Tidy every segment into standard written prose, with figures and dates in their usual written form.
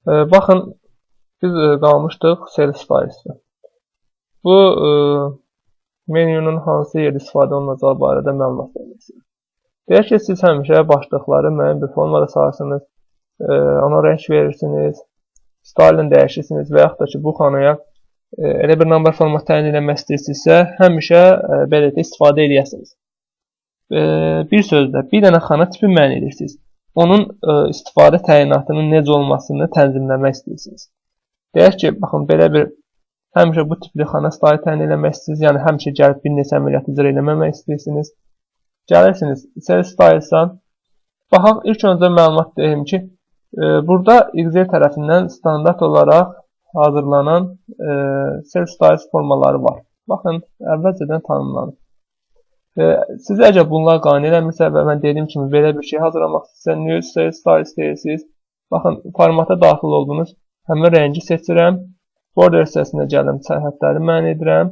Baxın, biz qalmışdıq Sales Styles-da. Bu menünün hansı yerdə istifadə olunacağı barədə məlumat vermək istəyir. Deyək ki, siz həmişə başlıqları müəyyən bir formada sarsınız, ona rəng verirsiniz, stylini dəyişirsiniz və yaxud da ki, bu xanaya elə bir number format təyin eləmək istəyirsinizsə, həmişə belə də istifadə edəsiniz. Bir sözlə, bir dənə xana tipi müəyyən edirsiniz. Onun istifadə təyinatının necə olmasını tənzimləmək istəyirsiniz. Deyək ki, baxın, belə bir həmişə bu tipli xana style təyin eləmək istəyirsiniz, yəni həmişə gəlib bir neçə əməliyyat icra eləməmək istəyirsiniz. Gəlirsiniz Sales Styles-dan. Baxaq, ilk öncə məlumat deyim ki, burada Excel tərəfindən standart olaraq hazırlanan Sales Styles formaları var. Baxın, əvvəlcədən tanımlanır. Siz əgər bunlar qane eləmirsə və mən dediyim kimi belə bir şey hazırlamaq istəyirsə, New Sales Styles deyirsiniz. Baxın, formata daxil oldunuz. Həmin rəngi seçirəm. Border hissəsinə gələm, sərhədləri müəyyən edirəm.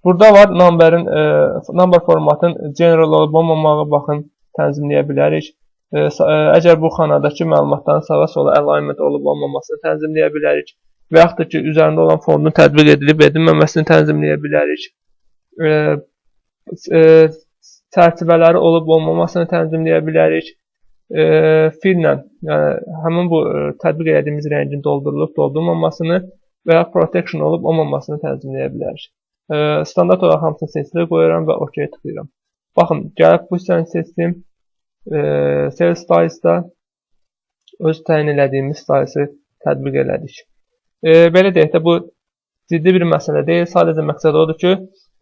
Burada var number formatın general olub olmamağı, baxın, tənzimləyə bilərik. Əgər bu xanadakı məlumatların sağa sola alignment olub olmamasını tənzimləyə bilərik. Və yaxud da ki, üzərində olan fondun tətbiq edilib edilməməsini tənzimləyə bilərik. Çərçivələri olub olmamasını tənzimləyə bilərik. Fillə, yəni həmin bu tətbiq edədiyimiz rəngin doldurulub doldurulmamasını və ya protection olub olmamasını tənzimləyə bilərik. Standart olaraq hamısını seçilə qoyuram və OK tıklayıram. Baxın, gəlib bu hissəni seçdim. Sales Styles-da öz təyin elədiyimiz Styles-ı tətbiq elədik. Belə deyək də, bu ciddi bir məsələ deyil. Sadəcə məqsəd odur ki,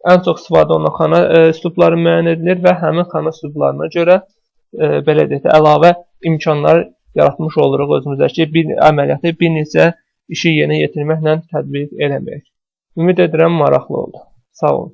ən çox istifadə olunan xana üslubları müəyyən edilir və həmin xana üslublarına görə belə deyək də, əlavə imkanlar yaratmış oluruq özümüzdə ki, bir əməliyyatı bir neçə işi yerinə yetirməklə tətbiq eləməyək. Ümid edirəm, maraqlı oldu. Sağ olun.